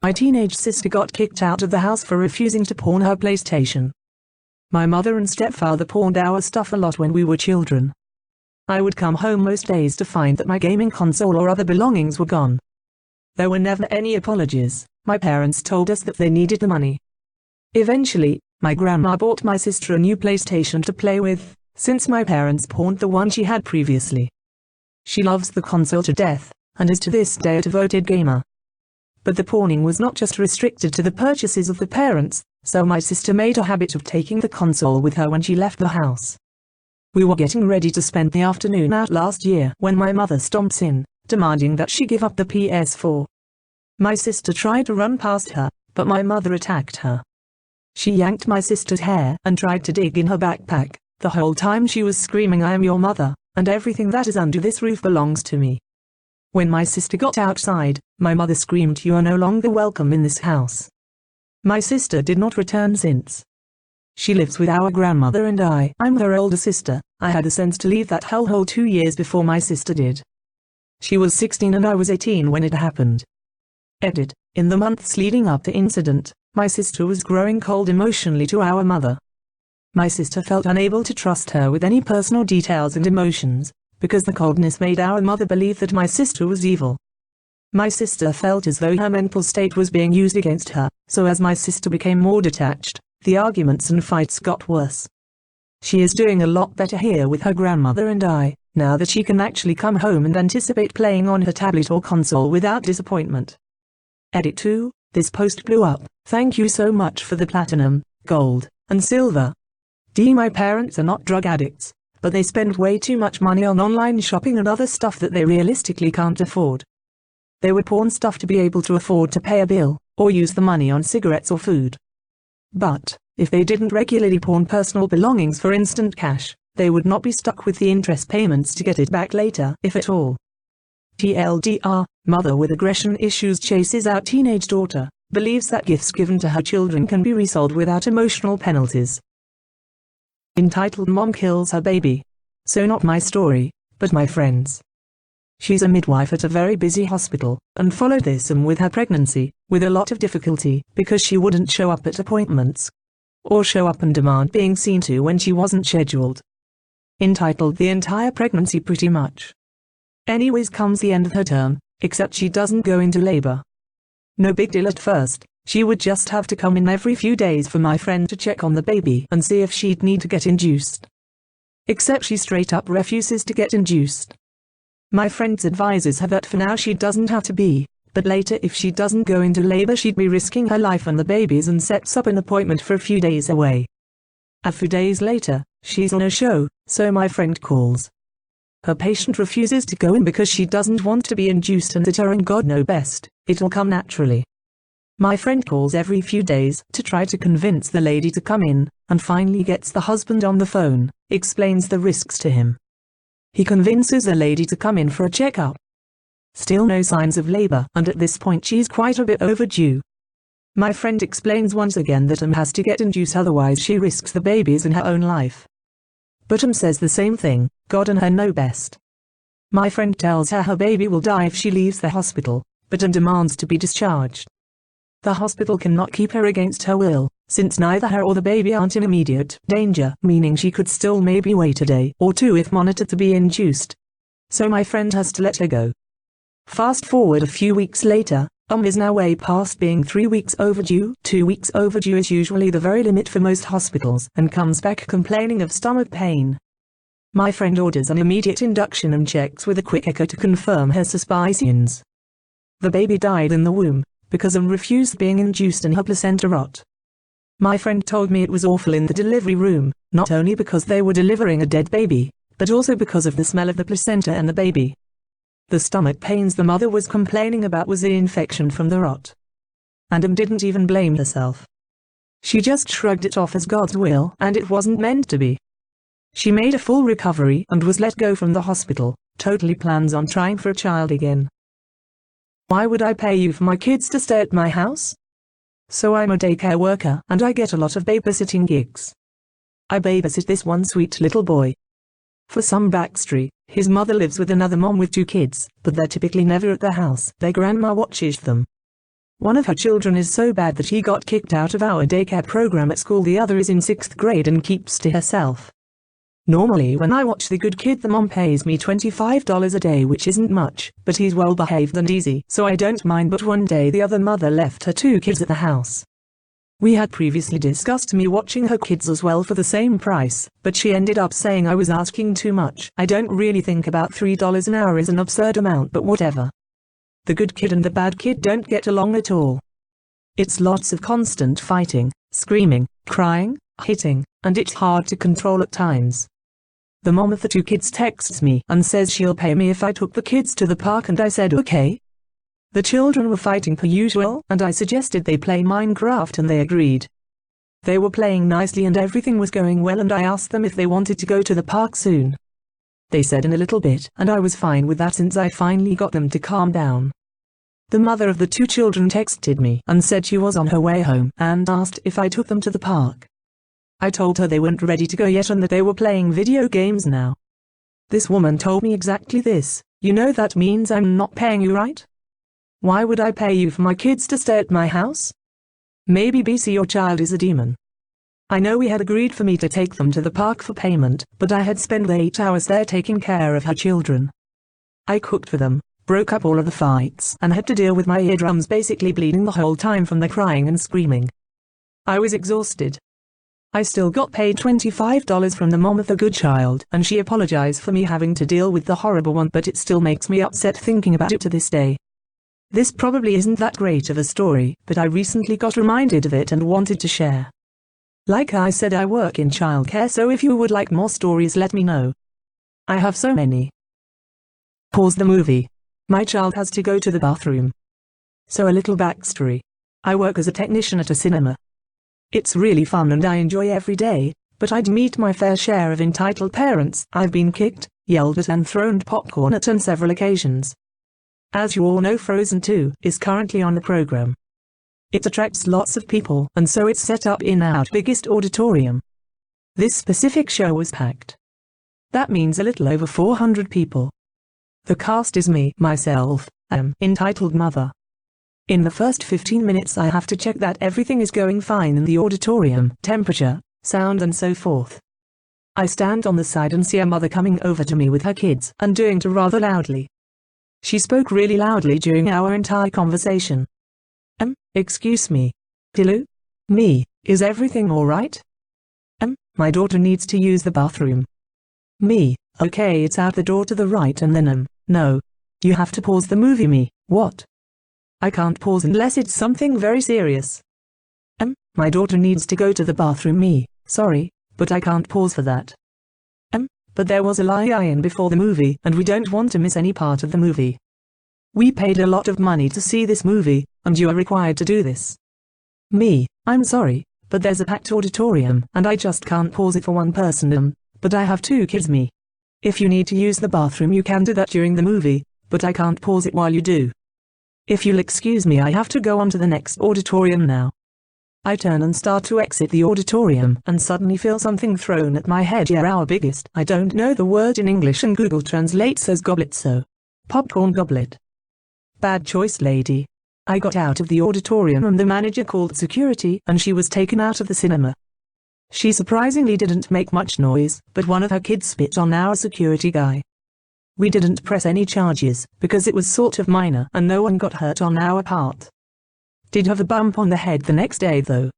My teenage sister got kicked out of the house for refusing to pawn her PlayStation. My mother and stepfather pawned our stuff a lot when we were children. I would come home most days to find that my gaming console or other belongings were gone. There were never any apologies. My parents told us that they needed the money. Eventually, my grandma bought my sister a new PlayStation to play with, since my parents pawned the one she had previously. She loves the console to death, and is to this day a devoted gamer. But the pawning was not just restricted to the purchases of the parents, so my sister made a habit of taking the console with her when she left the house. We were getting ready to spend the afternoon out last year when my mother stomps in, demanding that she give up the PS4. My sister tried to run past her, but my mother attacked her. She yanked my sister's hair and tried to dig in her backpack. The whole time she was screaming, "I am your mother, and everything that is under this roof belongs to me." When my sister got outside, my mother screamed, "You are no longer welcome in this house." My sister did not return since. She lives with our grandmother and I'm her older sister. I had the sense to leave that hellhole 2 years before my sister did. She was 16 and I was 18 when it happened. Edit. In the months leading up to the incident, my sister was growing cold emotionally to our mother. My sister felt unable to trust her with any personal details and emotions, because the coldness made our mother believe that my sister was evil. My sister felt as though her mental state was being used against her, so as my sister became more detached, the arguments and fights got worse. She is doing a lot better here with her grandmother and now that she can actually come home and anticipate playing on her tablet or console without disappointment. Edit 2. This post blew up. Thank you so much for the platinum, gold, and silver. My parents are not drug addicts, but they spend way too much money on online shopping and other stuff that they realistically can't afford. They would pawn stuff to be able to afford to pay a bill, or use the money on cigarettes or food. But, if they didn't regularly pawn personal belongings for instant cash, they would not be stuck with the interest payments to get it back later, if at all. TLDR, mother with aggression issues chases out teenage daughter, believes that gifts given to her children can be resold without emotional penalties. Entitled Mom Kills Her Baby. So not my story, but my friend's. She's a midwife at a very busy hospital, and followed this with her pregnancy, with a lot of difficulty, because she wouldn't show up at appointments. Or show up and demand being seen to when she wasn't scheduled. Entitled the entire pregnancy pretty much. Anyways comes the end of her term, except she doesn't go into labor. No big deal at first. She would just have to come in every few days for my friend to check on the baby and see if she'd need to get induced. Except she straight up refuses to get induced. My friend advises her that for now she doesn't have to be, but later if she doesn't go into labor she'd be risking her life and the baby's, and sets up an appointment for a few days away. A few days later, she's on a show, so my friend calls. Her patient refuses to go in because she doesn't want to be induced, and that her and God know best, it'll come naturally. My friend calls every few days to try to convince the lady to come in, and finally gets the husband on the phone, explains the risks to him. He convinces the lady to come in for a checkup. Still no signs of labor, and at this point she's quite a bit overdue. My friend explains once again that has to get induced, otherwise she risks the baby's and her own life. But says the same thing, God and her know best. My friend tells her baby will die if she leaves the hospital, but demands to be discharged. The hospital cannot keep her against her will, since neither her or the baby aren't in immediate danger, meaning she could still maybe wait a day or two if monitored to be induced. So my friend has to let her go. Fast forward a few weeks later, is now way past being 3 weeks overdue. 2 weeks overdue is usually the very limit for most hospitals, and comes back complaining of stomach pain. My friend orders an immediate induction and checks with a quick echo to confirm her suspicions. The baby died in the womb, because refused being induced and her placenta rot. My friend told me it was awful in the delivery room, not only because they were delivering a dead baby, but also because of the smell of the placenta and the baby. The stomach pains the mother was complaining about was the infection from the rot. And didn't even blame herself. She just shrugged it off as God's will, and it wasn't meant to be. She made a full recovery and was let go from the hospital, totally plans on trying for a child again. Why would I pay you for my kids to stay at my house? So I'm a daycare worker and I get a lot of babysitting gigs. I babysit this one sweet little boy. For some backstory, his mother lives with another mom with 2 kids, but they're typically never at the house. Their grandma watches them. One of her children is so bad that he got kicked out of our daycare program at school. The other is in 6th grade and keeps to herself. Normally when I watch The Good Kid, the mom pays me $25 a day, which isn't much, but he's well behaved and easy, so I don't mind. But one day the other mother left her 2 kids at the house. We had previously discussed me watching her kids as well for the same price, but she ended up saying I was asking too much. I don't really think about $3 an hour is an absurd amount, but whatever. The good kid and the bad kid don't get along at all. It's lots of constant fighting, screaming, crying, hitting, and it's hard to control at times. The mom of the 2 kids texts me and says she'll pay me if I took the kids to the park, and I said okay. The children were fighting per usual, and I suggested they play Minecraft and they agreed. They were playing nicely and everything was going well, and I asked them if they wanted to go to the park soon. They said in a little bit, and I was fine with that since I finally got them to calm down. The mother of the 2 children texted me and said she was on her way home and asked if I took them to the park. I told her they weren't ready to go yet and that they were playing video games now. This woman told me exactly this: "You know that means I'm not paying you, right? Why would I pay you for my kids to stay at my house? Maybe BC your child is a demon." I know we had agreed for me to take them to the park for payment, but I had spent 8 hours there taking care of her children. I cooked for them, broke up all of the fights, and had to deal with my eardrums basically bleeding the whole time from the crying and screaming. I was exhausted. I still got paid $25 from the mom of the good child, and she apologized for me having to deal with the horrible one, but it still makes me upset thinking about it to this day. This probably isn't that great of a story, but I recently got reminded of it and wanted to share. Like I said, I work in childcare, so if you would like more stories, let me know. I have so many. Pause the movie. My child has to go to the bathroom. So a little backstory. I work as a technician at a cinema. It's really fun and I enjoy every day, but I'd meet my fair share of entitled parents. I've been kicked, yelled at and thrown popcorn at on several occasions. As you all know, Frozen 2 is currently on the program. It attracts lots of people, and so it's set up in our biggest auditorium. This specific show was packed. That means a little over 400 people. The cast is me, myself, entitled mother. In the first 15 minutes I have to check that everything is going fine in the auditorium, temperature, sound and so forth. I stand on the side and see a mother coming over to me with her kids and doing it rather loudly. She spoke really loudly during our entire conversation. Excuse me. Hello? Me, is everything alright? My daughter needs to use the bathroom. Me, okay, it's out the door to the right, and then no. You have to pause the movie. Me, what? I can't pause unless it's something very serious. My daughter needs to go to the bathroom. Me, sorry, but I can't pause for that. But there was a lie-in before the movie and we don't want to miss any part of the movie. We paid a lot of money to see this movie, and you are required to do this. Me, I'm sorry, but there's a packed auditorium and I just can't pause it for one person. But I have 2 kids. Me. If you need to use the bathroom you can do that during the movie, but I can't pause it while you do. If you'll excuse me, I have to go on to the next auditorium now. I turn and start to exit the auditorium and suddenly feel something thrown at my head. Yeah, our biggest. I don't know the word in English and Google translates as goblet, so popcorn goblet. Bad choice, lady. I got out of the auditorium and the manager called security and she was taken out of the cinema. She surprisingly didn't make much noise, but one of her kids spit on our security guy. We didn't press any charges because it was sort of minor and no one got hurt on our part. Did have a bump on the head the next day though.